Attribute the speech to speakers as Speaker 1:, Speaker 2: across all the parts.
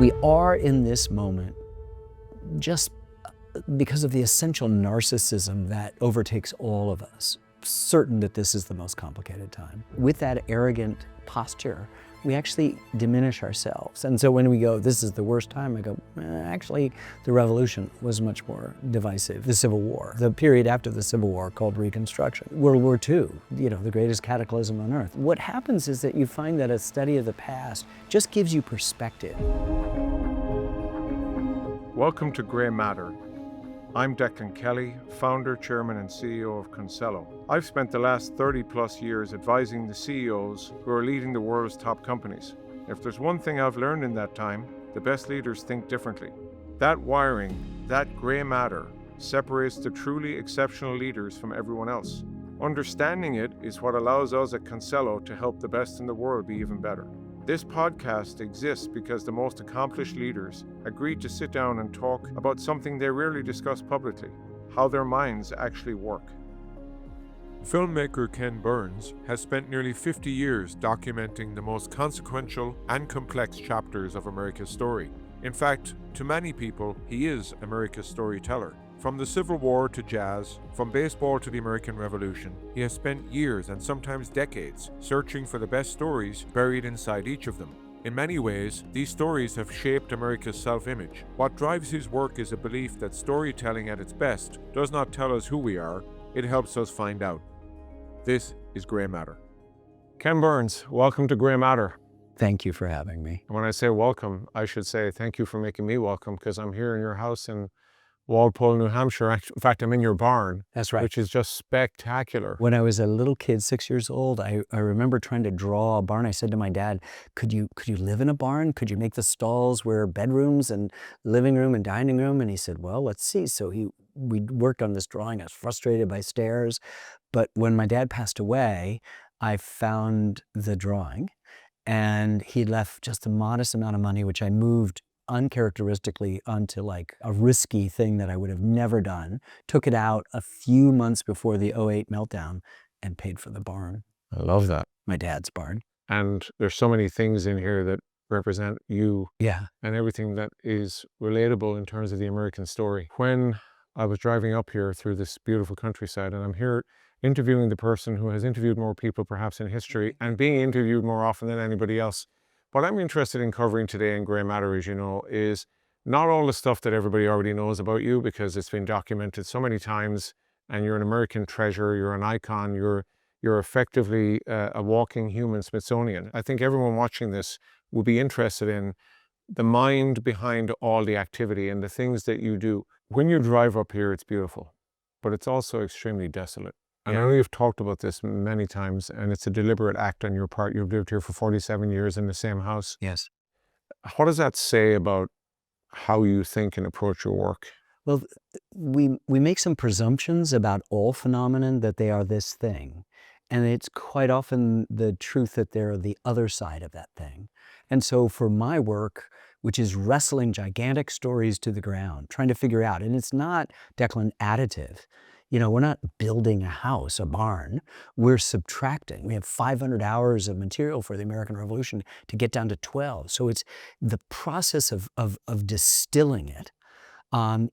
Speaker 1: We are in this moment just because of the essential narcissism that overtakes all of us, certain that this is the most complicated time. With that arrogant posture, we actually diminish ourselves. And so when we go, this is the worst time, I go, actually, the revolution was much more divisive. The Civil War, the period after the Civil War called Reconstruction, World War II, the greatest cataclysm on earth. What happens is that you find that a study of the past just gives you perspective.
Speaker 2: Welcome to Grey Matter. I'm Declan Kelly, founder, chairman, and CEO of Consello. I've spent the last 30+ years advising the CEOs who are leading the world's top companies. If there's one thing I've learned in that time, the best leaders think differently. That wiring, that grey matter, separates the truly exceptional leaders from everyone else. Understanding it is what allows us at Consello to help the best in the world be even better. This podcast exists because the most accomplished leaders agreed to sit down and talk about something they rarely discuss publicly: how their minds actually work.
Speaker 3: Filmmaker Ken Burns has spent nearly 50 years documenting the most consequential and complex chapters of America's story. In fact, to many people, he is America's storyteller. From the Civil War to jazz, from baseball to the American Revolution, he has spent years and sometimes decades searching for the best stories buried inside each of them. In many ways, these stories have shaped America's self-image. What drives his work is a belief that storytelling at its best does not tell us who we are, it helps us find out. This is Grey Matter.
Speaker 2: Ken Burns, welcome to Grey Matter.
Speaker 1: Thank you for having me.
Speaker 2: When I say welcome, I should say thank you for making me welcome, because I'm here in your house in Walpole, New Hampshire. In fact, I'm in your barn.
Speaker 1: That's right.
Speaker 2: Which is just spectacular.
Speaker 1: When I was a little kid, 6 years old, I remember trying to draw a barn. I said to my dad, could you live in a barn? Could you make the stalls where bedrooms and living room and dining room? And he said, well, let's see. So we worked on this drawing. I was frustrated by stairs. But when my dad passed away, I found the drawing, and he left just a modest amount of money, which I moved uncharacteristically onto like a risky thing that I would have never done, took it out a few months before the '08 meltdown, and paid for the barn.
Speaker 2: I love that.
Speaker 1: My dad's barn.
Speaker 2: And there's so many things in here that represent you.
Speaker 1: Yeah.
Speaker 2: And everything that is relatable in terms of the American story. When I was driving up here through this beautiful countryside, and I'm here interviewing the person who has interviewed more people perhaps in history and being interviewed more often than anybody else. What I'm interested in covering today in Grey Matter, as you know, is not all the stuff that everybody already knows about you, because it's been documented so many times, and you're an American treasure, you're an icon, you're effectively a walking human Smithsonian. I think everyone watching this will be interested in the mind behind all the activity and the things that you do. When you drive up here, it's beautiful, but it's also extremely desolate. And I know you've talked about this many times, and it's a deliberate act on your part. You've lived here for 47 years in the same house.
Speaker 1: Yes.
Speaker 2: What does that say about how you think and approach your work?
Speaker 1: Well, we make some presumptions about all phenomenon that they are this thing. And it's quite often the truth that they're the other side of that thing. And so for my work, which is wrestling gigantic stories to the ground, trying to figure out, and it's not, Declan, additive. We're not building a house, a barn. We're subtracting. We have 500 hours of material for the American Revolution to get down to 12. So it's the process of distilling it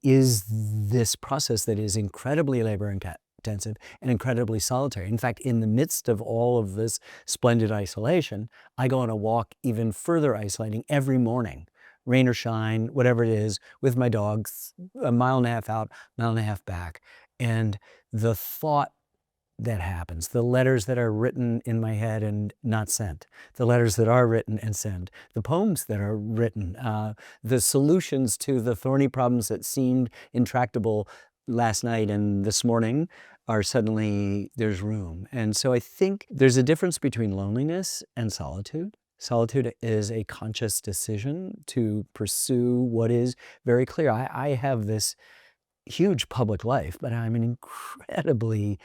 Speaker 1: is this process that is incredibly labor intensive and incredibly solitary. In fact, in the midst of all of this splendid isolation, I go on a walk even further isolating every morning, rain or shine, whatever it is, with my dogs, a mile and a half out, mile and a half back. And the thought that happens, the letters that are written in my head and not sent, the letters that are written and sent, the poems that are written, the solutions to the thorny problems that seemed intractable last night and this morning are suddenly, there's room. And so I think there's a difference between loneliness and solitude. Solitude is a conscious decision to pursue what is very clear. I have this huge public life, but I'm an incredibly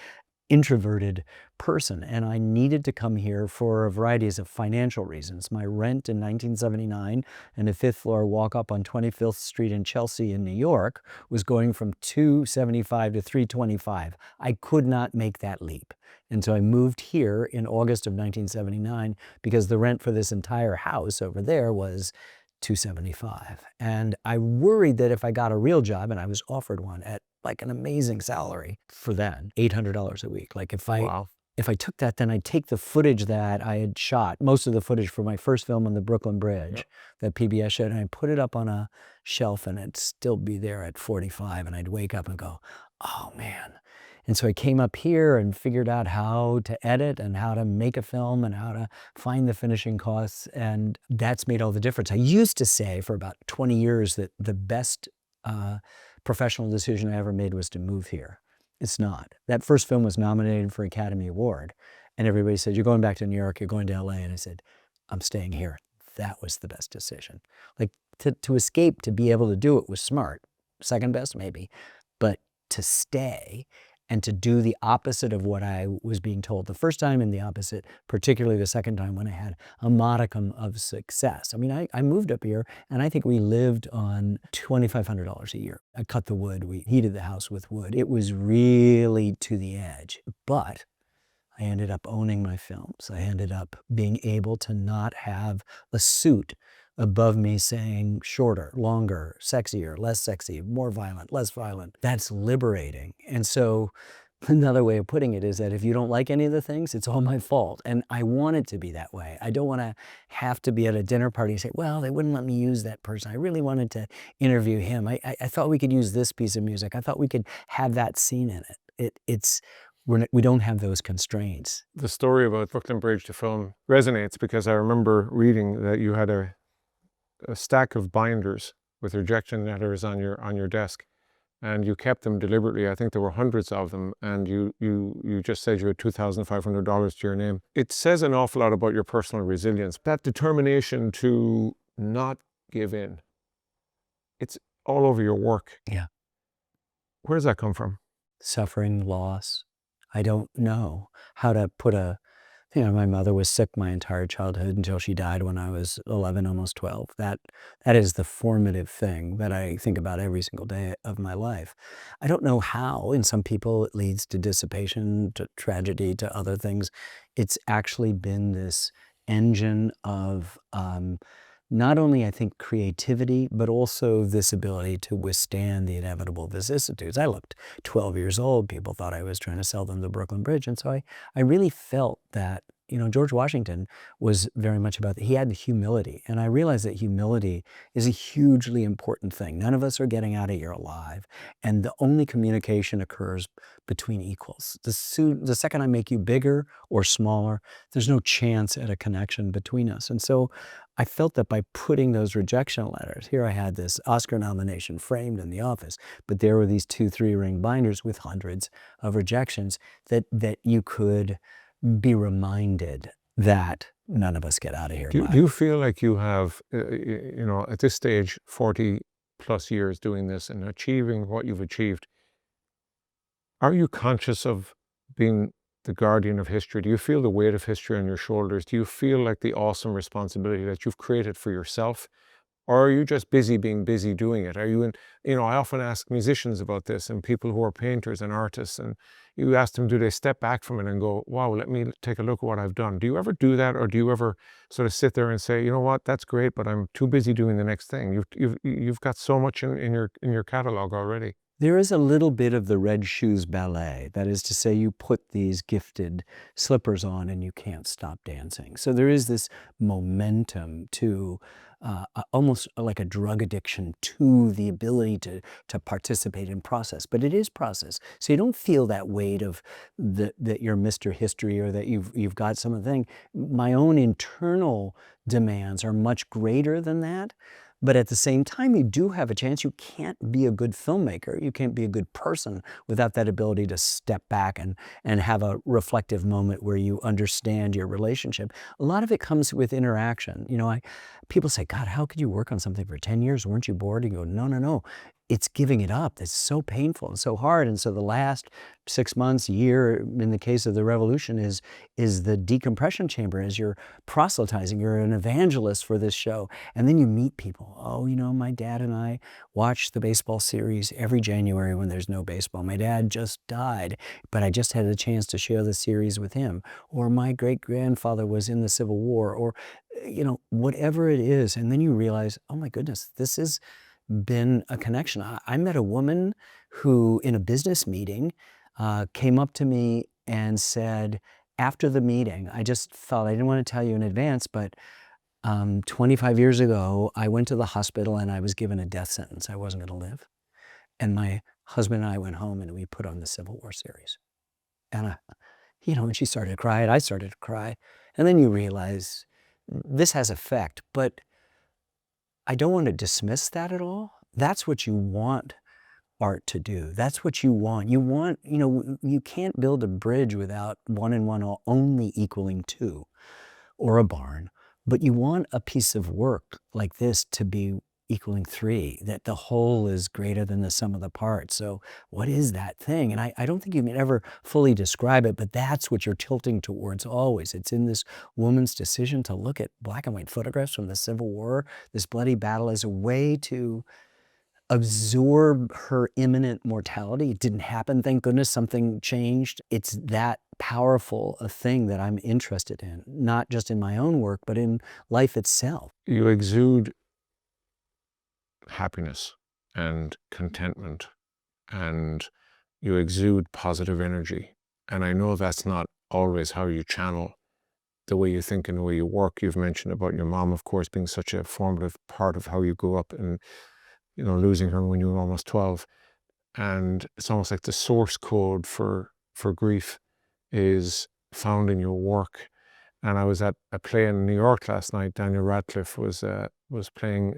Speaker 1: introverted person, and I needed to come here for a variety of financial reasons. My rent in 1979 and a fifth floor walk up on 25th Street in Chelsea in New York was going from $275 to $325. I could not make that leap. And so I moved here in August of 1979 because the rent for this entire house over there was $275. And I worried that if I got a real job, and I was offered one at like an amazing salary for then, $800 a week. Like if I took that, then I'd take the footage that I had shot, most of the footage for my first film on the Brooklyn Bridge that PBS showed, and I'd put it up on a shelf and it'd still be there at 45, and I'd wake up and go, oh man. And so I came up here and figured out how to edit and how to make a film and how to find the finishing costs, and that's made all the difference. I used to say for about 20 years that the best professional decision I ever made was to move here. It's not. That first film was nominated for Academy Award, and everybody said, you're going back to New York, you're going to LA, and I said, I'm staying here. That was the best decision. Like to escape, to be able to do it was smart. Second best maybe, but to stay and to do the opposite of what I was being told the first time, and the opposite, particularly the second time when I had a modicum of success. I mean, I moved up here and I think we lived on $2,500 a year. I cut the wood, we heated the house with wood. It was really to the edge, but I ended up owning my films. I ended up being able to not have a suit above me saying shorter, longer, sexier, less sexy, more violent, less violent. That's liberating. And so another way of putting it is that if you don't like any of the things, it's all my fault. And I want it to be that way. I don't want to have to be at a dinner party and say, well, they wouldn't let me use that person. I really wanted to interview him. I thought we could use this piece of music. I thought we could have that scene in it. We don't have those constraints.
Speaker 2: The story about Brooklyn Bridge, the film, resonates because I remember reading that you had a stack of binders with rejection letters on your desk, and you kept them deliberately. I think there were hundreds of them, and you just said you had $2,500 to your name. It says an awful lot about your personal resilience, that determination to not give in. It's all over your work.
Speaker 1: Yeah.
Speaker 2: Where does that come from?
Speaker 1: Suffering, loss. I don't know how to put my mother was sick my entire childhood until she died when I was 11, almost 12. That is the formative thing that I think about every single day of my life. I don't know how. In some people, it leads to dissipation, to tragedy, to other things. It's actually been this engine of not only, I think, creativity, but also this ability to withstand the inevitable vicissitudes. I looked 12 years old. People thought I was trying to sell them the Brooklyn Bridge. And so I really felt that, George Washington was very much about that. He had humility. And I realized that humility is a hugely important thing. None of us are getting out of here alive. And the only communication occurs between equals. The second I make you bigger or smaller, there's no chance at a connection between us. And so I felt that by putting those rejection letters, here I had this Oscar nomination framed in the office, but there were these 2 3-ring binders with hundreds of rejections that you could be reminded that none of us get out of here.
Speaker 2: Do you feel like you have, at this stage, 40 plus years doing this and achieving what you've achieved, are you conscious of being the guardian of history? Do you feel the weight of history on your shoulders? Do you feel like the awesome responsibility that you've created for yourself? Or are you just being busy doing it? Are you I often ask musicians about this, and people who are painters and artists, and you ask them, do they step back from it and go, wow, let me take a look at what I've done? Do you ever do that? Or do you ever sort of sit there and say, you know what, that's great, but I'm too busy doing the next thing? You've got so much in your catalog already.
Speaker 1: There is a little bit of the red shoes ballet. That is to say, you put these gifted slippers on and you can't stop dancing. So there is this momentum to almost like a drug addiction to the ability to participate in process. But it is process. So you don't feel that weight of that you're Mr. History or that you've got something. My own internal demands are much greater than that. But at the same time, you do have a chance. You can't be a good filmmaker. You can't be a good person without that ability to step back and have a reflective moment where you understand your relationship. A lot of it comes with interaction. People say, God, how could you work on something for 10 years? Weren't you bored? And you go, no. it's giving it up that's so painful and so hard. And so the last 6 months, year, in the case of the revolution, is the decompression chamber as you're proselytizing. You're an evangelist for this show. And then you meet people. Oh, my dad and I watch the baseball series every January when there's no baseball. My dad just died, but I just had a chance to share the series with him. Or my great-grandfather was in the Civil War, or, whatever it is. And then you realize, oh my goodness, this has been a connection. I met a woman who, in a business meeting, came up to me and said, after the meeting, I just felt, I didn't want to tell you in advance, but 25 years ago, I went to the hospital and I was given a death sentence. I wasn't going to live. And my husband and I went home and we put on the Civil War series. And, and she started to cry and I started to cry. And then you realize this has effect, but I don't want to dismiss that at all. That's what you want art to do. That's what you want. You can't build a bridge without 1 and 1 only equaling 2, or a barn. But you want a piece of work like this to be equaling 3, that the whole is greater than the sum of the parts. So what is that thing? And I don't think you can ever fully describe it, but that's what you're tilting towards always. It's in this woman's decision to look at black and white photographs from the Civil War, this bloody battle, as a way to absorb her imminent mortality. It didn't happen, thank goodness. Something changed. It's that powerful a thing that I'm interested in, not just in my own work, but in life itself.
Speaker 2: You exude happiness and contentment, and you exude positive energy. And I know that's not always how you channel the way you think and the way you work. You've mentioned about your mom, of course, being such a formative part of how you grew up, and losing her when you were almost 12. And it's almost like the source code for grief is found in your work. And I was at a play in New York last night. Daniel Radcliffe was playing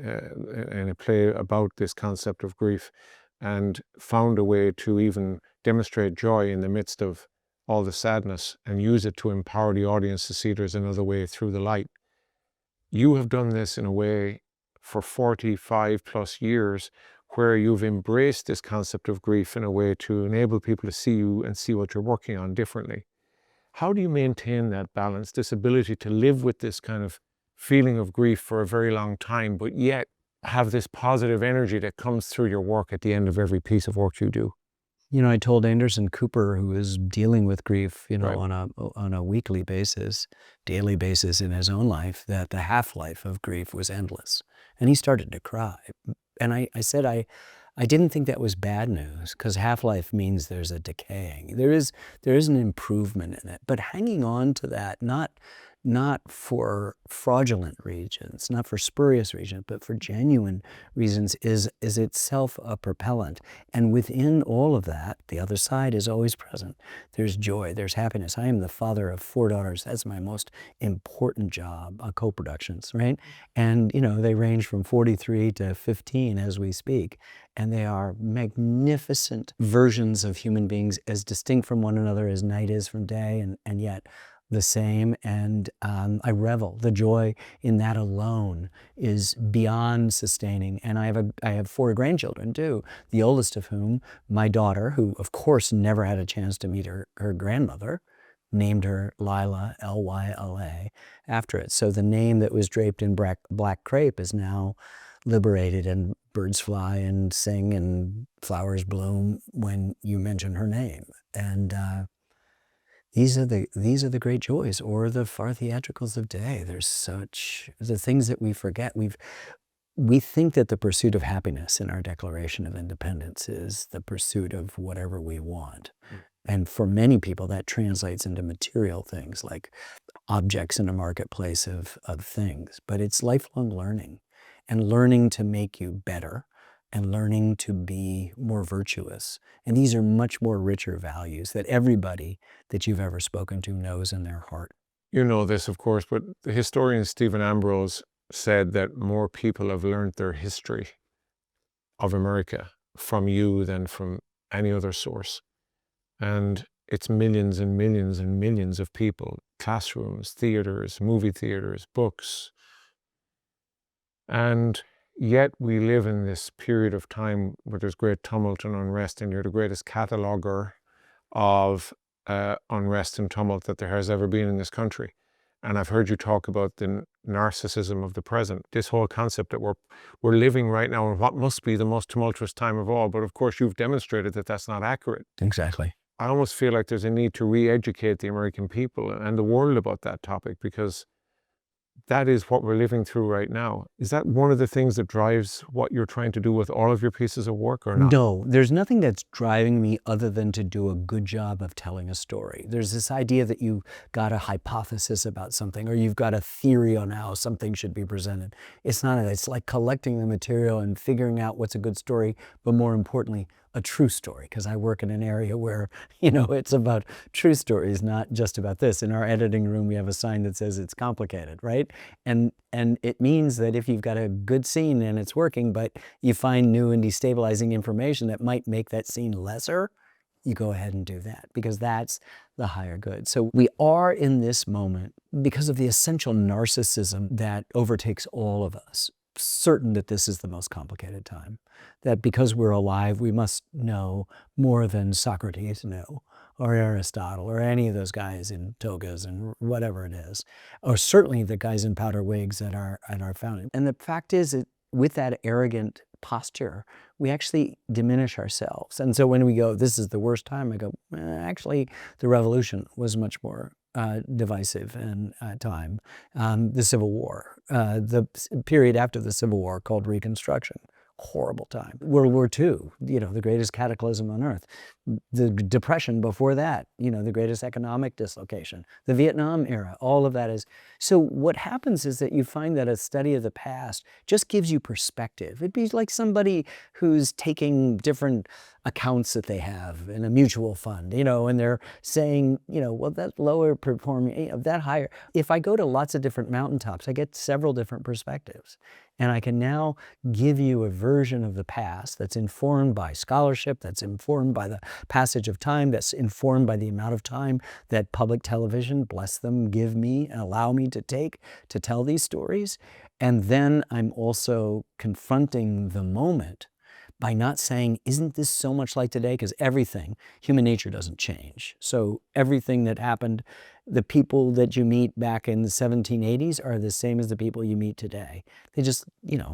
Speaker 2: in a play about this concept of grief, and found a way to even demonstrate joy in the midst of all the sadness and use it to empower the audience to see there's another way through the light. You have done this in a way for 45 plus years, where you've embraced this concept of grief in a way to enable people to see you and see what you're working on differently. How do you maintain that balance, this ability to live with this kind of feeling of grief for a very long time, but yet have this positive energy that comes through your work at the end of every piece of work you do?
Speaker 1: I told Anderson Cooper, who is dealing with grief,
Speaker 2: Right.
Speaker 1: on a weekly basis, daily basis in his own life, that the half-life of grief was endless. And he started to cry. And I said I didn't think that was bad news, because half-life means there's a decaying. There is an improvement in it. But hanging on to that, not for fraudulent reasons, not for spurious reasons, but for genuine reasons, is itself a propellant. And within all of that, the other side is always present. There's joy, there's happiness. I am the father of 4 daughters. That's my most important job, co-productions, right? And, they range from 43 to 15 as we speak. And they are magnificent versions of human beings, as distinct from one another as night is from day, and yet the same. And I revel. The joy in that alone is beyond sustaining. And I have 4 grandchildren too, the oldest of whom, my daughter, who of course never had a chance to meet her grandmother, named her Lila, Lyla, after it. So the name that was draped in black crepe is now liberated, and birds fly and sing and flowers bloom when you mention her name. And these are the great joys, or the far theatricals of day. There's the things that we forget. We think that the pursuit of happiness in our Declaration of Independence is the pursuit of whatever we want. And for many people, that translates into material things, like objects in a marketplace of things. But it's lifelong learning, and learning to make you better, and learning to be more virtuous. And these are much more richer values that everybody that you've ever spoken to knows in their heart.
Speaker 2: You know this, of course, but the historian Stephen Ambrose said that more people have learned their history of America from you than from any other source. And it's millions and millions and millions of people, classrooms, theaters, movie theaters, books. And Yet we live in this period of time where there's great tumult and unrest, and you're the greatest cataloger of unrest and tumult that there has ever been in this country. And I've heard you talk about the narcissism of the present, this whole concept that we're living right now in what must be the most tumultuous time of all. But of course, you've demonstrated that that's not accurate.
Speaker 1: Exactly.
Speaker 2: I almost feel like there's a need to re-educate the American people and the world about that topic, because that is what we're living through right now. Is that one of the things that drives what you're trying to do with all of your pieces of work, or not?
Speaker 1: No, there's nothing that's driving me other than to do a good job of telling a story. There's this idea that you've got a hypothesis about something, or you've got a theory on how something should be presented. It's not. It's like collecting the material and figuring out what's a good story, but more importantly, a true story, because I work in an area where, it's about true stories, not just about this. In our editing room, we have a sign that says it's complicated, right? And it means that if you've got a good scene and it's working, but you find new and destabilizing information that might make that scene lesser, you go ahead and do that, because that's the higher good. So we are in this moment because of the essential narcissism that overtakes all of us, certain that this is the most complicated time, that because we're alive, we must know more than Socrates knew, or Aristotle, or any of those guys in togas and whatever it is, or certainly the guys in powder wigs at our founding. And the fact is that with that arrogant posture, we actually diminish ourselves. And so when we go, this is the worst time, I go, actually, the revolution was much more divisive in time. The Civil War, the period after the Civil War called Reconstruction, horrible time. World War II, the greatest cataclysm on earth. The Depression before that, the greatest economic dislocation. The Vietnam era, all of that is. So what happens is that you find that a study of the past just gives you perspective. It'd be like somebody who's taking different accounts that they have in a mutual fund, and they're saying, well, that lower performing, that higher. If I go to lots of different mountaintops, I get several different perspectives. And I can now give you a version of the past that's informed by scholarship, that's informed by the passage of time, that's informed by the amount of time that public television, bless them, give me and allow me to take to tell these stories. And then I'm also confronting the moment by not saying, isn't this so much like today? Because everything, human nature doesn't change. So everything that happened, the people that you meet back in the 1780s are the same as the people you meet today. They just,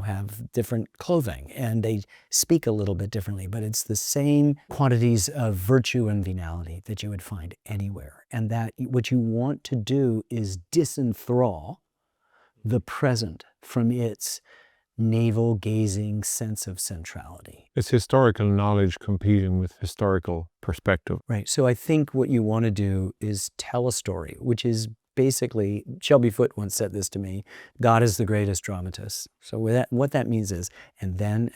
Speaker 1: have different clothing and they speak a little bit differently, but it's the same quantities of virtue and venality that you would find anywhere. And that what you want to do is disenthrall the present from its navel-gazing sense of centrality.
Speaker 2: It's historical knowledge competing with historical perspective.
Speaker 1: Right. So I think what you want to do is tell a story, which is basically, Shelby Foote once said this to me, God is the greatest dramatist. So what that means is, and then.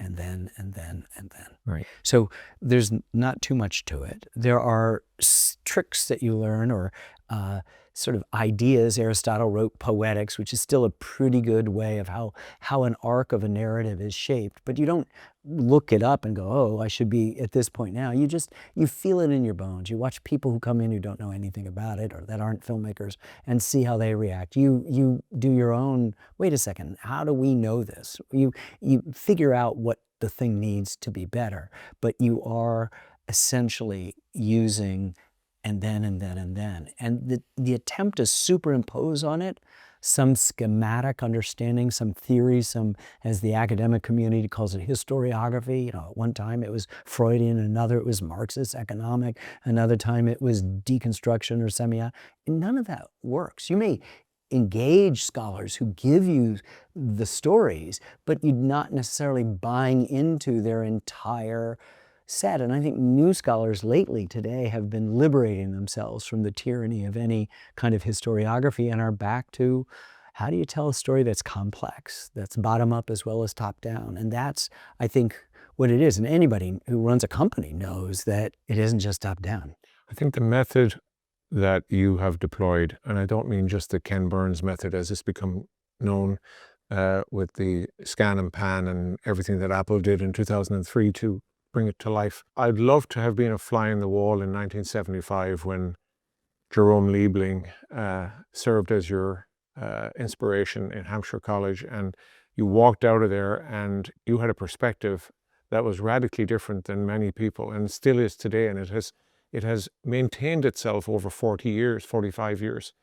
Speaker 1: Right. So there's not too much to it. There are tricks that you learn, or sort of ideas. Aristotle wrote Poetics, which is still a pretty good way of how an arc of a narrative is shaped. But you don't look it up and go, oh, I should be at this point now. You feel it in your bones. You watch people who come in who don't know anything about it, or that aren't filmmakers, and see how they react. You do your own, wait a second, how do we know this? You figure out what the thing needs to be better, but you are essentially using and then. And the attempt to superimpose on it some schematic understanding, some theory, some, as the academic community calls it, historiography. At one time it was Freudian, another it was Marxist economic, another time it was deconstruction or semiotic. None of that works. You may engage scholars who give you the stories, but you're not necessarily buying into their entire set. And I think new scholars lately today have been liberating themselves from the tyranny of any kind of historiography and are back to, how do you tell a story that's complex, that's bottom up as well as top down? And that's, I think, what it is. And anybody who runs a company knows that it isn't just top down.
Speaker 2: I think the method that you have deployed, and I don't mean just the Ken Burns method as it's become known with the scan and pan and everything that Apple did in 2003 to bring it to life. I'd love to have been a fly on the wall in 1975 when Jerome Liebling served as your inspiration in Hampshire College, and you walked out of there and you had a perspective that was radically different than many people, and still is today. And it has maintained itself over 40 years, 45 years.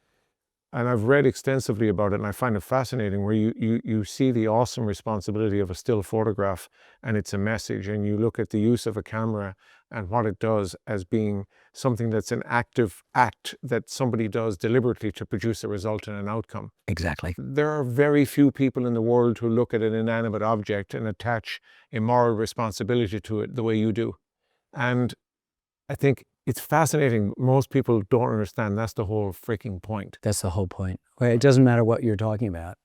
Speaker 2: And I've read extensively about it, and I find it fascinating where you see the awesome responsibility of a still photograph and it's a message, and you look at the use of a camera and what it does as being something that's an active act that somebody does deliberately to produce a result and an outcome.
Speaker 1: Exactly.
Speaker 2: There are very few people in the world who look at an inanimate object and attach a moral responsibility to it the way you do. And I think it's fascinating. Most people don't understand that's the whole freaking point.
Speaker 1: That's the whole point. It doesn't matter what you're talking about.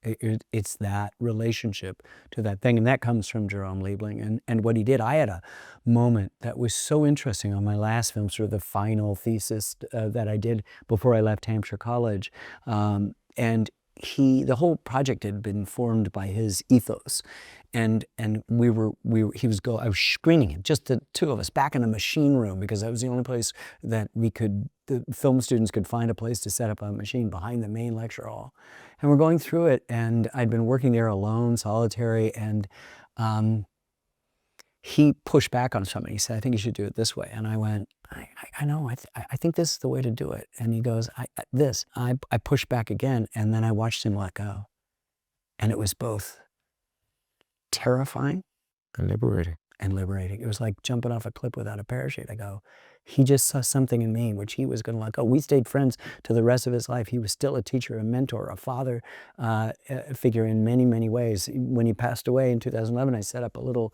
Speaker 1: It's that relationship to that thing. And that comes from Jerome Liebling and what he did. I had a moment that was so interesting on my last film, sort of the final thesis that I did before I left Hampshire College. And the whole project had been formed by his ethos. And I was screening him, just the two of us, back in a machine room, because that was the only place that the film students could find a place to set up a machine behind the main lecture hall. And we're going through it, and I'd been working there alone, solitary, and he pushed back on something. He said, I think you should do it this way. And I went, I know, I think this is the way to do it. And he goes, I pushed back again, and then I watched him let go. And it was both terrifying
Speaker 2: And liberating.
Speaker 1: It was like jumping off a cliff without a parachute. I go, he just saw something in me which he was going to let go. We stayed friends to the rest of his life. He was still a teacher, a mentor, a father figure in many, many ways. When he passed away in 2011, I set up a little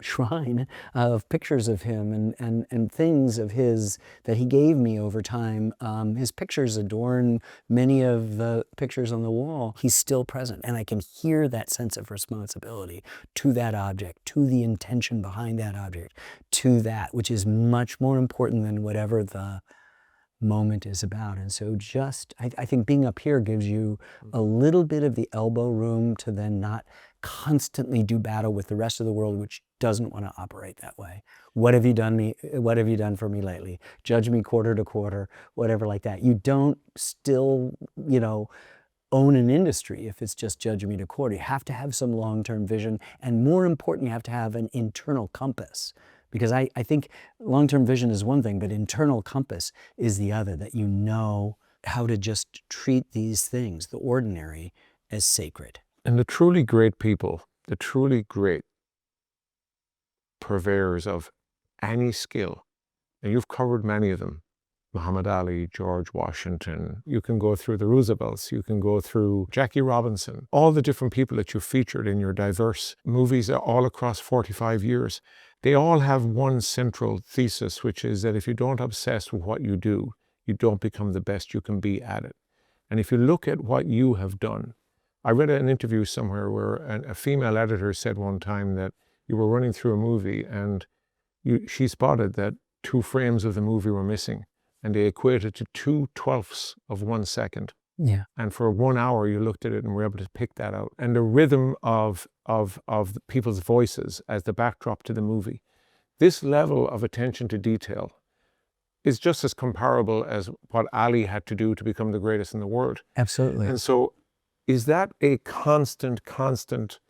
Speaker 1: shrine of pictures of him and things of his that he gave me over time. His pictures adorn many of the pictures on the wall. He's still present, and I can hear that sense of responsibility to that object, to the intention behind that object, to that, which is much more important than whatever the moment is about. And so I think being up here gives you a little bit of the elbow room to then not constantly do battle with the rest of the world, which doesn't want to operate that way. What have you done for me lately? Judge me quarter to quarter, whatever like that. You don't still, own an industry if it's just judge me to quarter. You have to have some long-term vision, and more important, you have to have an internal compass. Because I think long-term vision is one thing, but internal compass is the other, that you know how to just treat these things, the ordinary, as sacred.
Speaker 2: And the truly great people, the truly great purveyors of any skill, and you've covered many of them, Muhammad Ali, George Washington, you can go through the Roosevelts, you can go through Jackie Robinson, all the different people that you've featured in your diverse movies all across 45 years. They all have one central thesis, which is that if you don't obsess with what you do, you don't become the best you can be at it. And if you look at what you have done, I read an interview somewhere where a female editor said one time that you were running through a movie and she spotted that 2 frames of the movie were missing, and they equated to 2/12ths of 1 second.
Speaker 1: Yeah.
Speaker 2: And for 1 hour, you looked at it and were able to pick that out. And the rhythm of the people's voices as the backdrop to the movie. This level of attention to detail is just as comparable as what Ali had to do to become the greatest in the world.
Speaker 1: Absolutely.
Speaker 2: And so is that a constant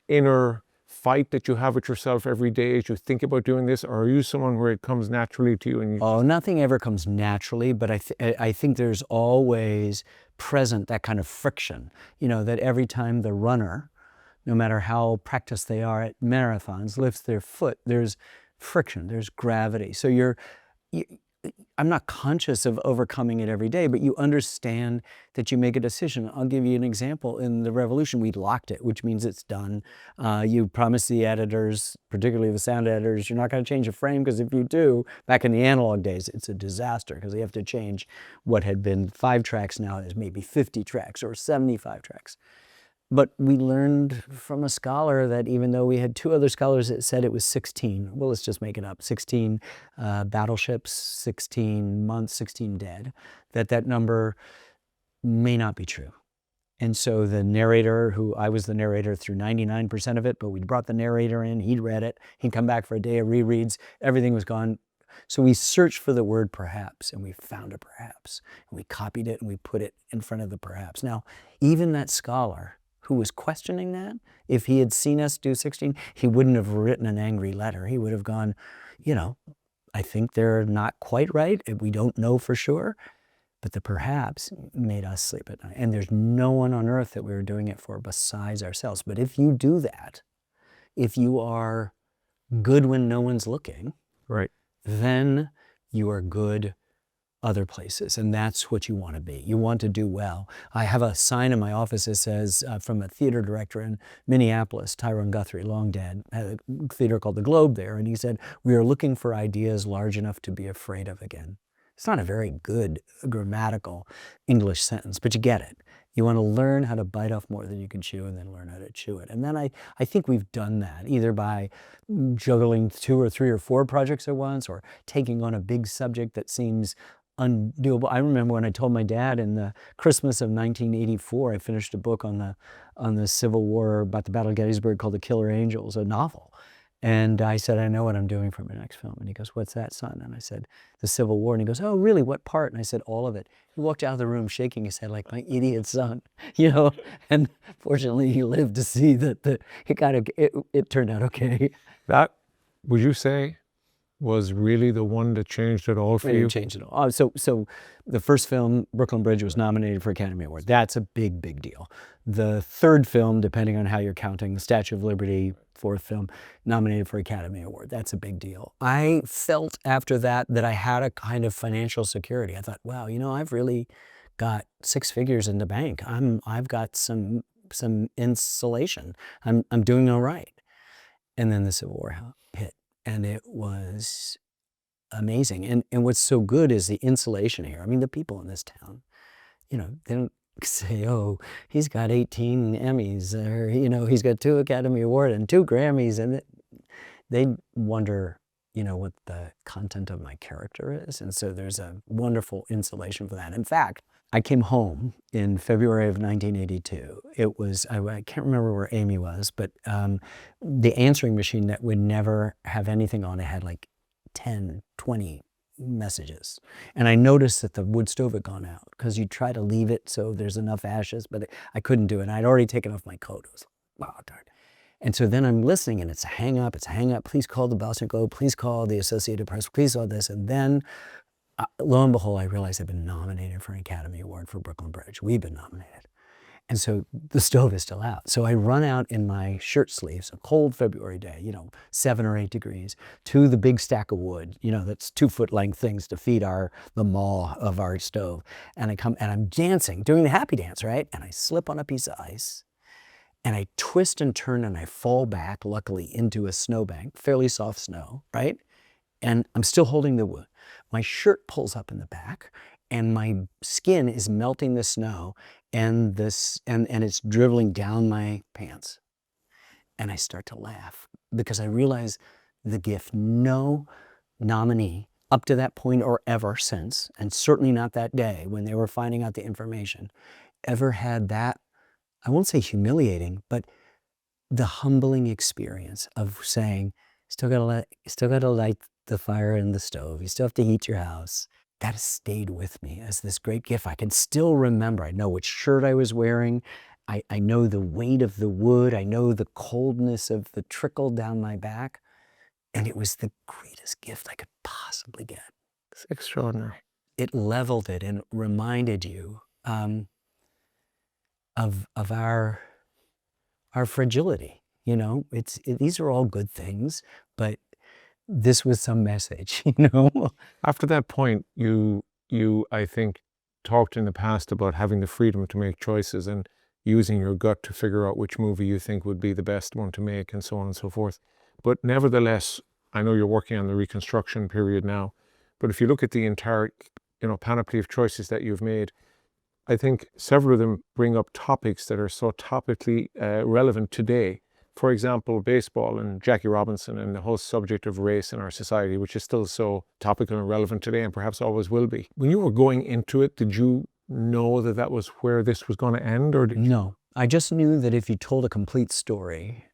Speaker 2: inner fight that you have with yourself every day as you think about doing this? Or are you someone where it comes naturally to you?
Speaker 1: Nothing ever comes naturally, but I think there's always present that kind of friction, that every time the runner, no matter how practiced they are at marathons, lifts their foot, there's friction, there's gravity. So I'm not conscious of overcoming it every day, but you understand that you make a decision. I'll give you an example. In The Revolution, we locked it, which means it's done. You promise the editors, particularly the sound editors, you're not going to change a frame, because if you do, back in the analog days, it's a disaster, because you have to change what had been 5 tracks now is maybe 50 tracks or 75 tracks. But we learned from a scholar that even though we had 2 other scholars that said it was 16, well, let's just make it up, 16 battleships, 16 months, 16 dead, that number may not be true. And so the narrator, I was the narrator through 99% of it, but we brought the narrator in, he'd read it, he'd come back for a day of rereads, everything was gone. So we searched for the word perhaps, and we found a perhaps, and we copied it and we put it in front of the perhaps. Now, even that scholar who was questioning that. If he had seen us do 16, he wouldn't have written an angry letter. He would have gone, you know, I think they're not quite right. We don't know for sure. But the perhaps made us sleep at night. And there's no one on earth that we were doing it for besides ourselves. But if you do that, if you are good when no one's looking,
Speaker 2: Right.
Speaker 1: then you are good other places, and that's what you want to be. You want to do well. I have a sign in my office that says, from a theater director in Minneapolis, Tyrone Guthrie, long dead, had a theater called the Globe there, and he said, "We are looking for ideas large enough to be afraid of again." It's not a very good grammatical English sentence, but you get it. You want to learn how to bite off more than you can chew, and then learn how to chew it. And then I think we've done that, either by juggling 2 or 3 or 4 projects at once, or taking on a big subject that seems undoable. I remember when I told my dad in the Christmas of 1984, I finished a book on the Civil War about the Battle of Gettysburg called The Killer Angels, a novel. And I said, "I know what I'm doing for my next film." And he goes, "What's that, son?" And I said, "The Civil War." And he goes, "Oh, really? What part?" And I said, "All of it." He walked out of the room shaking his head like my idiot son, you know. And fortunately, he lived to see that it turned out okay.
Speaker 2: That, would you say, was really the one that changed it all for
Speaker 1: It
Speaker 2: you?
Speaker 1: didn't change it all. So the first film, Brooklyn Bridge, was nominated for Academy Award. That's a big, big deal. The third film, depending on how you're counting, the Statue of Liberty, fourth film, nominated for Academy Award. That's a big deal. I felt after that I had a kind of financial security. I thought, wow, you know, I've really got 6 figures in the bank. I've got some insulation. I'm doing all right. And then the Civil War hit, and it was amazing. And what's so good is the insulation here. I mean, the people in this town, you know, they don't say, "Oh, he's got 18 Emmys," or, you know, "He's got 2 Academy Awards and 2 Grammys." And they wonder, you know, what the content of my character is. And so there's a wonderful insulation for that. In fact, I came home in February of 1982. It was, I can't remember where Amy was, but the answering machine that would never have anything on it had like 10, 20 messages. And I noticed that the wood stove had gone out, because you try to leave it so there's enough ashes, but I couldn't do it. And I'd already taken off my coat. It was like, wow, darn. And so then I'm listening, and it's a hang up, please call the Boston Globe, please call the Associated Press, please call this. And then lo and behold, I realized I've been nominated for an Academy Award for Brooklyn Bridge. We've been nominated. And so the stove is still out. So I run out in my shirt sleeves, a cold February day, you know, 7 or 8 degrees, to the big stack of wood, you know, that's 2-foot length things to feed the maw of our stove. And I come, and I'm dancing, doing the happy dance, right? And I slip on a piece of ice, and I twist and turn, and I fall back, luckily, into a snowbank, fairly soft snow, right? And I'm still holding the wood. My shirt pulls up in the back, and my skin is melting the snow, and it's dribbling down my pants. And I start to laugh, because I realize the gift no nominee up to that point or ever since, and certainly not that day when they were finding out the information, ever had that, I won't say humiliating, but the humbling experience of saying, still gotta light the fire in the stove. You still have to heat your house. That has stayed with me as this great gift. I can still remember. I know which shirt I was wearing. I know the weight of the wood. I know the coldness of the trickle down my back. And it was the greatest gift I could possibly get.
Speaker 2: It's extraordinary.
Speaker 1: It leveled it and reminded you of our fragility. You know, these are all good things, but this was some message, you know?
Speaker 2: After that point, you, I think, talked in the past about having the freedom to make choices and using your gut to figure out which movie you think would be the best one to make, and so on and so forth. But nevertheless, I know you're working on the Reconstruction period now, but if you look at the entire, you know, panoply of choices that you've made, I think several of them bring up topics that are so topically relevant today. For example, baseball and Jackie Robinson and the whole subject of race in our society, which is still so topical and relevant today, and perhaps always will be. When you were going into it, did you know that that was where this was going to end, or did you?
Speaker 1: No, I just knew that if you told a complete story,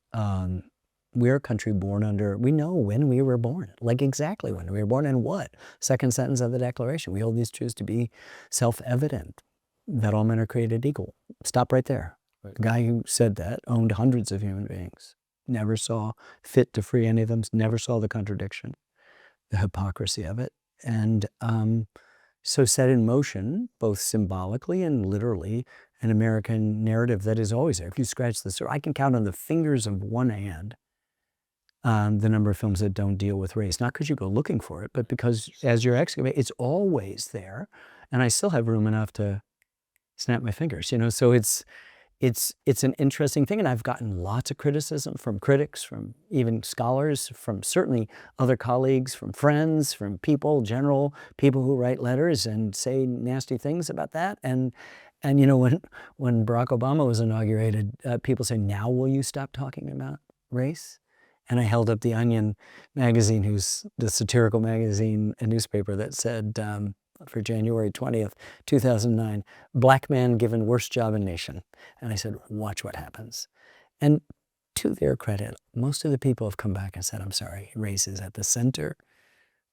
Speaker 1: we're a country born under, we know when we were born, like exactly when we were born, and what? Second sentence of the Declaration, we hold these truths to be self-evident, that all men are created equal. Stop right there. The guy who said that owned hundreds of human beings, never saw fit to free any of them, never saw the contradiction, the hypocrisy of it. And so set in motion, both symbolically and literally, an American narrative that is always there. If you scratch the surface, I can count on the fingers of one hand the number of films that don't deal with race. Not because you go looking for it, but because as you're excavating, it's always there. And I still have room enough to snap my fingers, you know? So it's an interesting thing. And I've gotten lots of criticism from critics, from even scholars, from certainly other colleagues, from friends, from people, general people who write letters and say nasty things about that. And you know, when Barack Obama was inaugurated, people say, now will you stop talking about race? And I held up the Onion magazine, who's the satirical magazine and newspaper, that said, for January 20th, 2009, black man given worst job in nation. And I said, watch what happens. And to their credit, most of the people have come back and said, I'm sorry, race is at the center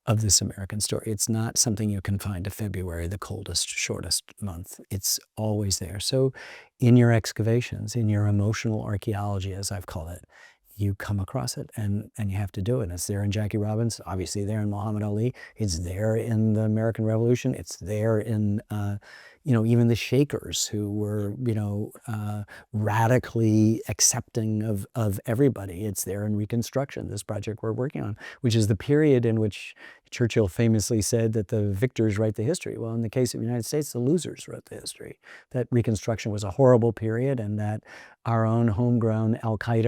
Speaker 1: of this American story. It's not something you can find to February, the coldest, shortest month. It's always there. So in your excavations, in your emotional archaeology, as I've called it, you come across it and you have to do it. And it's there in Jackie Robinson, obviously there in Muhammad Ali. It's there in the American Revolution. It's there in, you know, even the Shakers, who were, you know, radically accepting of everybody. It's there in Reconstruction, this project we're working on, which is the period in which Churchill famously said that the victors write the history. Well, in the case of the United States, the losers wrote the history. That Reconstruction was a horrible period, and that our own homegrown Al-Qaeda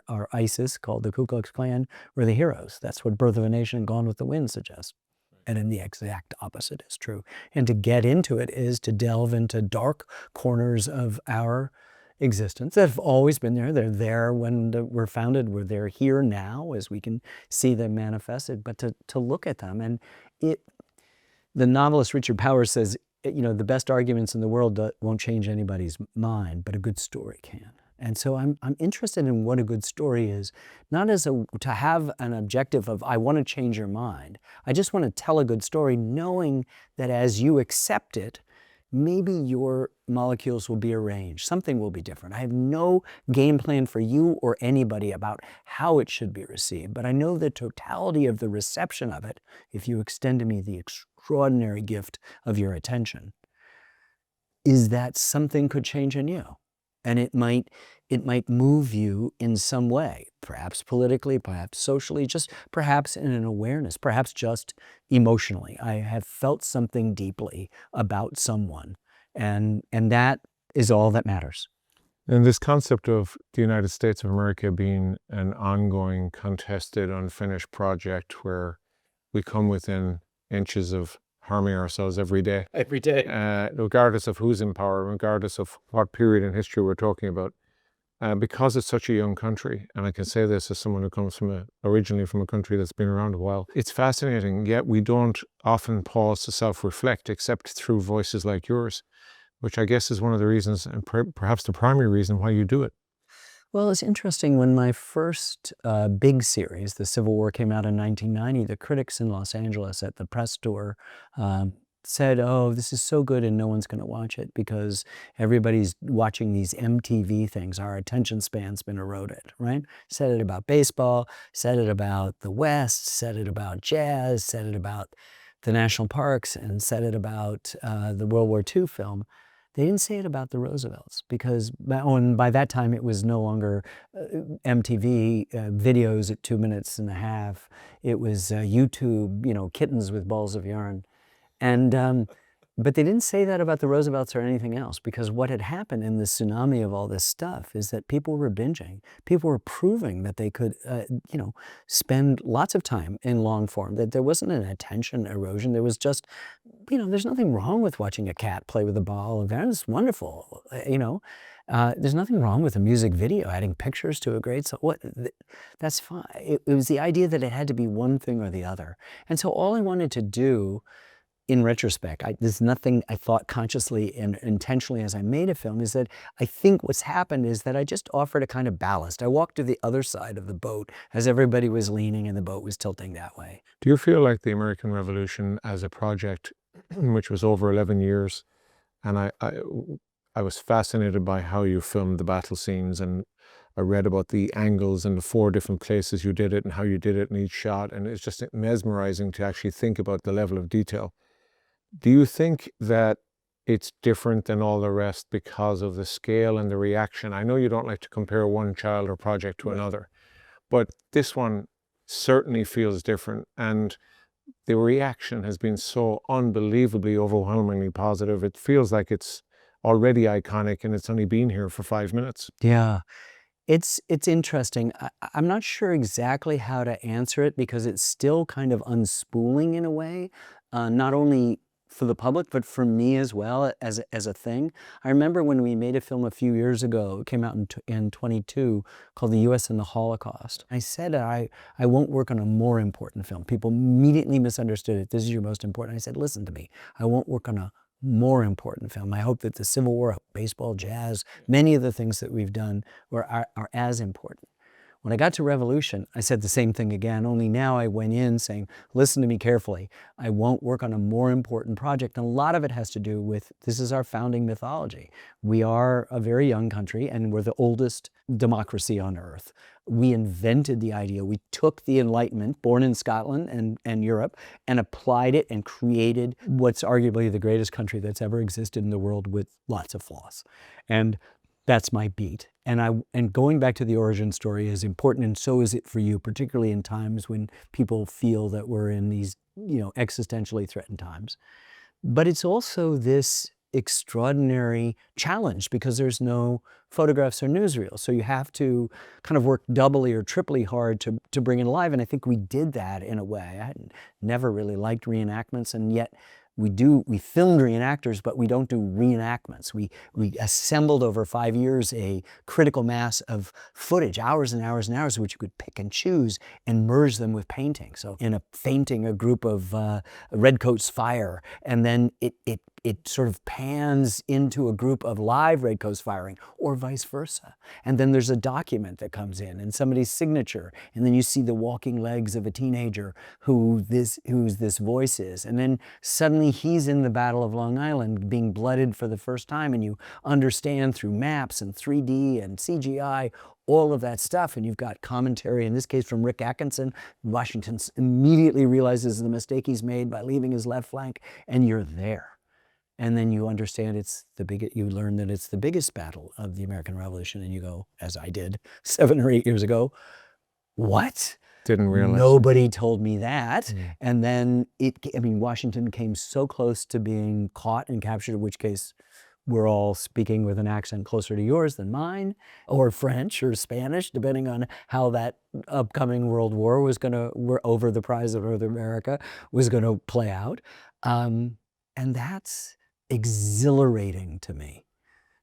Speaker 1: or ISIS, called the Ku Klux Klan, were the heroes. That's what Birth of a Nation and Gone with the Wind suggests. And then the exact opposite is true. And to get into it is to delve into dark corners of our existence that have always been there. They're there when we're founded. They're here now as we can see them manifested. But to look at them, and the novelist Richard Powers says, you know, the best arguments in the world won't change anybody's mind, but a good story can. And so I'm interested in what a good story is, not as to have an objective of, I want to change your mind. I just want to tell a good story, knowing that as you accept it, maybe your molecules will be arranged. Something will be different. I have no game plan for you or anybody about how it should be received, but I know the totality of the reception of it, if you extend to me the extraordinary gift of your attention, is that something could change in you. And it might move you in some way, perhaps politically, perhaps socially, just perhaps in an awareness, perhaps just emotionally. I have felt something deeply about someone, and that is all that matters.
Speaker 2: And this concept of the United States of America being an ongoing, contested, unfinished project where we come within inches of harming ourselves every day.
Speaker 1: Every day.
Speaker 2: Regardless of who's in power, regardless of what period in history we're talking about. Because it's such a young country, and I can say this as someone who comes originally from a country that's been around a while, it's fascinating, yet we don't often pause to self-reflect except through voices like yours, which I guess is one of the reasons, and perhaps the primary reason, why you do it.
Speaker 1: Well, it's interesting. When my first big series, The Civil War, came out in 1990, the critics in Los Angeles at the press tour said, oh, this is so good and no one's going to watch it because everybody's watching these MTV things. Our attention span's been eroded, right? Said it about baseball, said it about the West, said it about jazz, said it about the national parks, and said it about the World War II film. They didn't say it about the Roosevelts because by that time it was no longer MTV videos at 2.5 minutes. It was YouTube, you know, kittens with balls of yarn. And but they didn't say that about the Roosevelts or anything else, because what had happened in the tsunami of all this stuff is that people were binging. People were proving that they could, you know, spend lots of time in long form, that there wasn't an attention erosion. There was just, you know, there's nothing wrong with watching a cat play with a ball. It's wonderful, you know. There's nothing wrong with a music video, adding pictures to a great song. That's fine. It was the idea that it had to be one thing or the other. And so all I wanted to do, in retrospect, there's nothing I thought consciously and intentionally as I made a film, is that I think what's happened is that I just offered a kind of ballast. I walked to the other side of the boat as everybody was leaning and the boat was tilting that way.
Speaker 2: Do you feel like the American Revolution as a project, which was over 11 years, and I was fascinated by how you filmed the battle scenes, and I read about the angles and the 4 different places you did it and how you did it in each shot, and it's just mesmerizing to actually think about the level of detail. Do you think that it's different than all the rest because of the scale and the reaction? I know you don't like to compare one child or project to another, but this one certainly feels different, and the reaction has been so unbelievably, overwhelmingly positive. It feels like it's already iconic and it's only been here for 5 minutes.
Speaker 1: Yeah. It's interesting. I'm not sure exactly how to answer it because it's still kind of unspooling in a way, not only for the public, but for me as well as a thing. I remember when we made a film a few years ago, it came out in 22, called The U.S. and the Holocaust. I said I won't work on a more important film. People immediately misunderstood it. This is your most important. I said, listen to me. I won't work on a more important film. I hope that the Civil War, baseball, jazz, many of the things that we've done are as important. When I got to Revolution, I said the same thing again, only now I went in saying, listen to me carefully. I won't work on a more important project. And a lot of it has to do with, this is our founding mythology. We are a very young country and we're the oldest democracy on earth. We invented the idea. We took the Enlightenment, born in Scotland and Europe, and applied it and created what's arguably the greatest country that's ever existed in the world with lots of flaws. And that's my beat. And going back to the origin story is important, and so is it for you, particularly in times when people feel that we're in these, existentially threatened times. But it's also this extraordinary challenge because there's no photographs or newsreels. So you have to kind of work doubly or triply hard to bring it alive. And I think we did that in a way. I had never really liked reenactments, and yet we filmed reenactors, but we don't do reenactments. We assembled over 5 years a critical mass of footage, hours and hours and hours, which you could pick and choose and merge them with painting. So in a painting, a group of redcoats fire, and then it sort of pans into a group of live redcoats firing, or vice versa. And then there's a document that comes in and somebody's signature, and then you see the walking legs of a teenager whose this voice is. And then suddenly he's in the Battle of Long Island being blooded for the first time, and you understand through maps and 3D and CGI all of that stuff, and you've got commentary, in this case from Rick Atkinson. Washington immediately realizes the mistake he's made by leaving his left flank, and you're there. And then you understand you learn that it's the biggest battle of the American Revolution, and you go, as I did 7 or 8 years ago, what?
Speaker 2: Didn't realize.
Speaker 1: Nobody told me that. And then Washington came so close to being caught and captured, in which case we're all speaking with an accent closer to yours than mine, or French or Spanish, depending on how that upcoming World War over the prize of North America was going to play out. And that's exhilarating to me.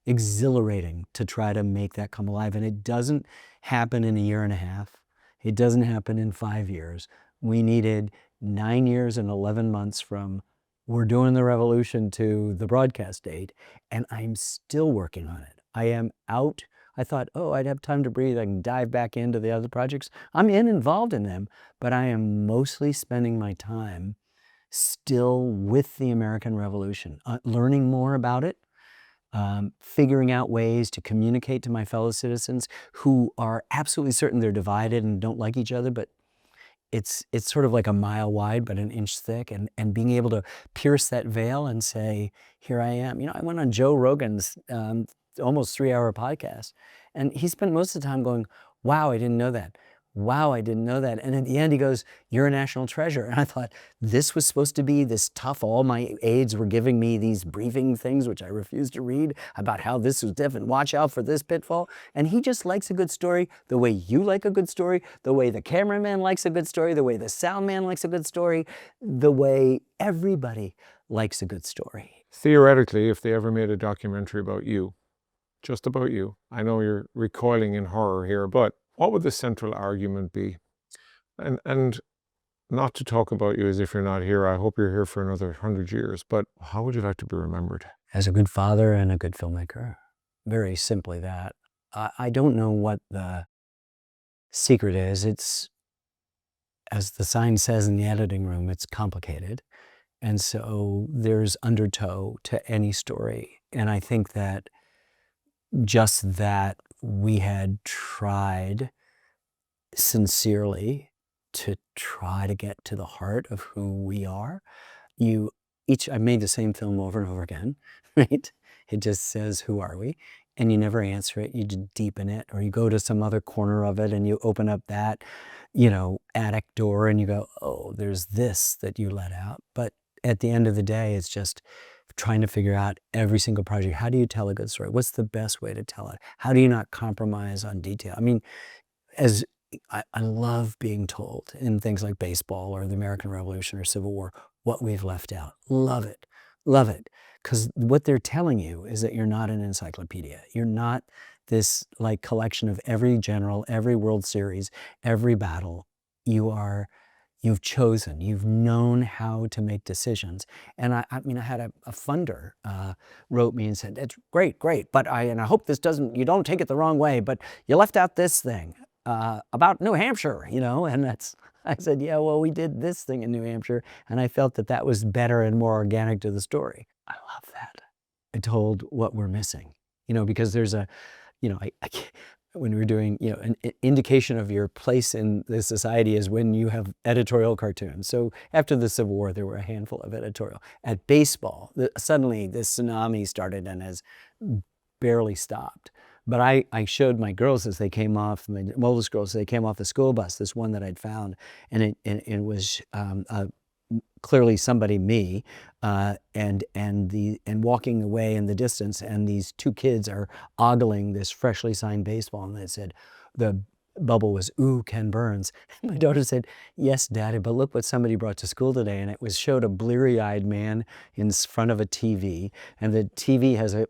Speaker 1: Exhilarating to try to make that come alive. And it doesn't happen in a year and a half. It doesn't happen in 5 years. We needed 9 years and 11 months from we're doing the revolution to the broadcast date, and I'm still working on it. I am out. I thought, I'd have time to breathe. I can dive back into the other projects. I'm involved in them, but I am mostly spending my time still with the American Revolution, learning more about it, figuring out ways to communicate to my fellow citizens who are absolutely certain they're divided and don't like each other, but it's sort of like a mile wide but an inch thick, and being able to pierce that veil and say, here I am. I went on Joe Rogan's almost 3-hour podcast, and he spent most of the time going, wow, I didn't know that. Wow, I didn't know that. And at the end he goes, you're a national treasure. And I thought, this was supposed to be this tough, all my aides were giving me these briefing things, which I refused to read, about how this was different, watch out for this pitfall. And he just likes a good story the way you like a good story, the way the cameraman likes a good story, the way the sound man likes a good story, the way everybody likes a good story.
Speaker 2: Theoretically, if they ever made a documentary about you, just about you, I know you're recoiling in horror here, but what would the central argument be? And not to talk about you as if you're not here, I hope you're here for another 100 years, but how would you like to be remembered?
Speaker 1: As a good father and a good filmmaker. Very simply that. I don't know what the secret is. It's, as the sign says in the editing room, it's complicated. And so there's undertow to any story. And I think that just that we had tried sincerely to try to get to the heart of who we are. I made the same film over and over again, right? It just says, who are we? And you never answer it, you just deepen it, or you go to some other corner of it and you open up that, attic door and you go, oh, there's this that you let out. But at the end of the day, it's just trying to figure out every single project. How do you tell a good story? What's the best way to tell it? How do you not compromise on detail? I mean, as I love being told in things like baseball or the American Revolution or Civil War, what we've left out. Love it. Love it. Because what they're telling you is that you're not an encyclopedia. You're not this like collection of every general, every World Series, every battle. You've chosen, you've known how to make decisions. And I had a funder wrote me and said, it's great, but I hope you don't take it the wrong way, but you left out this thing about New Hampshire, and I said, yeah, well, we did this thing in New Hampshire, and I felt that was better and more organic to the story. I love that. I told what we're missing, because there's when we're doing, an indication of your place in the society is when you have editorial cartoons. So after the Civil War, there were a handful of editorial. At baseball, suddenly this tsunami started and has barely stopped. But I showed my girls as they came off, my oldest girls, as they came off the school bus, this one that I'd found, and it was clearly somebody, me, and walking away in the distance, and these two kids are ogling this freshly signed baseball, and they said, the bubble was, ooh, Ken Burns. And my daughter said, yes, Daddy, but look what somebody brought to school today. And it showed a bleary-eyed man in front of a TV, and the TV has a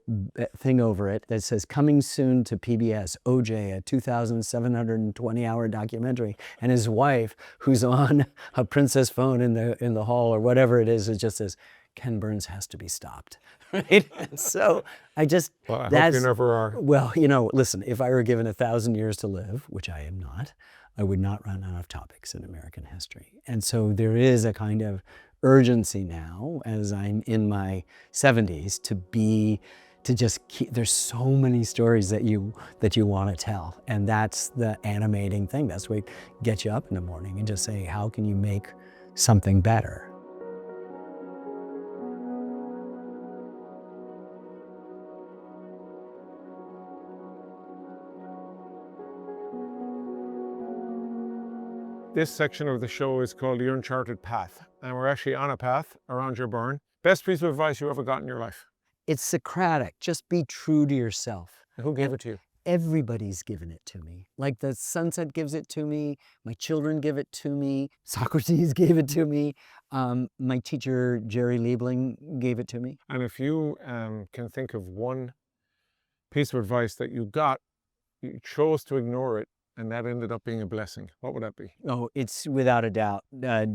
Speaker 1: thing over it that says, coming soon to PBS, OJ, a 2,720-hour documentary. And his wife, who's on a princess phone in the hall or whatever it just says, Ken Burns has to be stopped, right? And so I just,
Speaker 2: well, I hope you never are.
Speaker 1: Well, listen, if I were given 1,000 years to live, which I am not, I would not run out of topics in American history. And so there is a kind of urgency now, as I'm in my 70s, to just keep, there's so many stories that you want to tell. And that's the animating thing. That's what gets you up in the morning and just say, how can you make something better?
Speaker 2: This section of the show is called The Uncharted Path, and we're actually on a path around your barn. Best piece of advice you ever got in your life?
Speaker 1: It's Socratic. Just be true to yourself.
Speaker 2: Who gave it to you?
Speaker 1: Everybody's given it to me. Like the sunset gives it to me, my children give it to me, Socrates gave it to me, my teacher, Jerry Liebling, gave it to me.
Speaker 2: And if you can think of one piece of advice that you got, you chose to ignore it, and that ended up being a blessing, what would that be?
Speaker 1: Oh, it's without a doubt.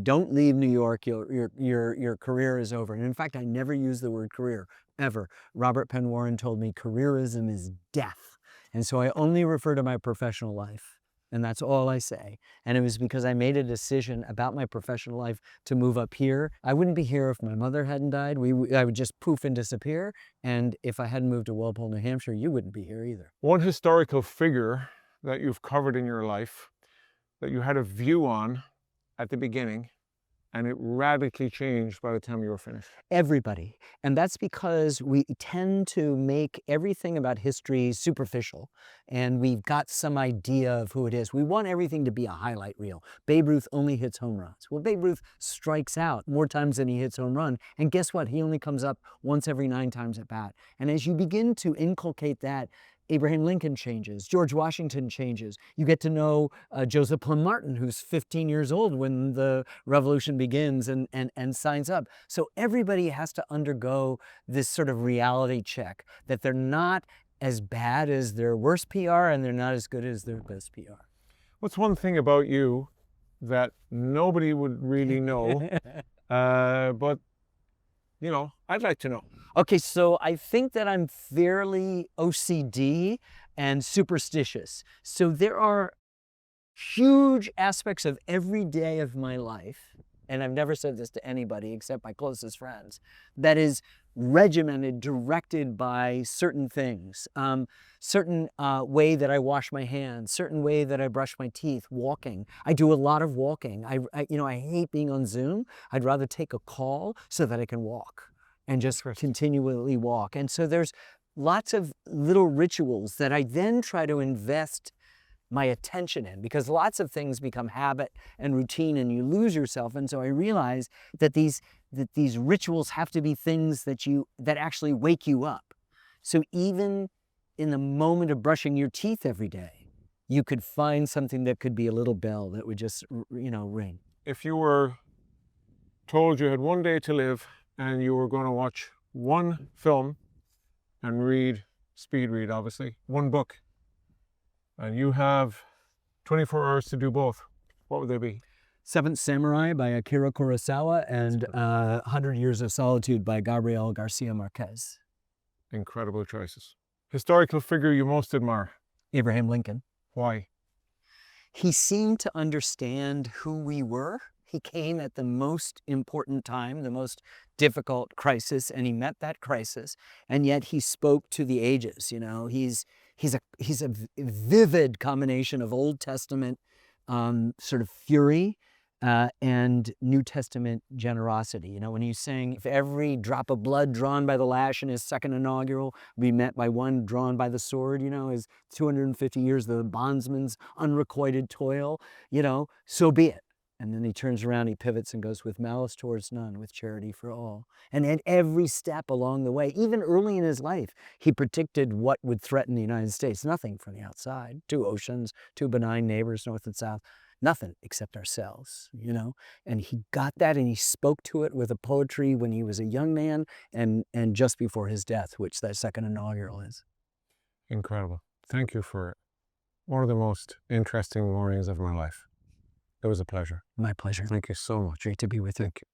Speaker 1: Don't leave New York. Your career is over. And in fact, I never use the word career, ever. Robert Penn Warren told me careerism is death. And so I only refer to my professional life. And that's all I say. And it was because I made a decision about my professional life to move up here. I wouldn't be here if my mother hadn't died. I would just poof and disappear. And if I hadn't moved to Walpole, New Hampshire, you wouldn't be here either.
Speaker 2: One historical figure that you've covered in your life that you had a view on at the beginning and it radically changed by the time you were finished?
Speaker 1: Everybody. And that's because we tend to make everything about history superficial, and we've got some idea of who it is. We want everything to be a highlight reel. Babe Ruth only hits home runs. Well, Babe Ruth strikes out more times than he hits home run. And guess what? He only comes up once every 9 times at bat. And as you begin to inculcate that, Abraham Lincoln changes, George Washington changes. You get to know Joseph Plum Martin, who's 15 years old when the revolution begins and signs up. So everybody has to undergo this sort of reality check that they're not as bad as their worst PR and they're not as good as their best PR.
Speaker 2: What's one thing about you that nobody would really know, but you know, I'd like to know?
Speaker 1: Okay, so I think that I'm fairly OCD and superstitious. So there are huge aspects of every day of my life, and I've never said this to anybody except my closest friends, that is regimented, directed by certain things, certain way that I wash my hands, certain way that I brush my teeth, walking. I do a lot of walking. I hate being on Zoom. I'd rather take a call so that I can walk and just continually walk. And so there's lots of little rituals that I then try to invest my attention in, because lots of things become habit and routine and you lose yourself. And so I realize that these rituals have to be things that actually wake you up. So even in the moment of brushing your teeth every day, you could find something that could be a little bell that would just, ring.
Speaker 2: If you were told you had one day to live and you were going to watch one film and speed read obviously, one book, and you have 24 hours to do both, what would they be?
Speaker 1: Seventh Samurai by Akira Kurosawa and 100 Years of Solitude by Gabriel Garcia Marquez.
Speaker 2: Incredible choices. Historical figure you most admire?
Speaker 1: Abraham Lincoln.
Speaker 2: Why?
Speaker 1: He seemed to understand who we were. He came at the most important time, the most difficult crisis, and he met that crisis. And yet he spoke to the ages. He's a vivid combination of Old Testament sort of fury and New Testament generosity. When he's saying, if every drop of blood drawn by the lash in his second inaugural be met by one drawn by the sword, his 250 years of the bondsman's unrequited toil, so be it. And then he turns around, he pivots and goes, with malice towards none, with charity for all. And at every step along the way, even early in his life, he predicted what would threaten the United States. Nothing from the outside. 2 oceans, 2 benign neighbors, north and south. Nothing except ourselves, And he got that and he spoke to it with a poetry when he was a young man and just before his death, which that second inaugural is.
Speaker 2: Incredible. Thank you for one of the most interesting mornings of my life. It was a pleasure.
Speaker 1: My pleasure.
Speaker 2: Thank you so much.
Speaker 1: Great to be with you.
Speaker 2: Thank you.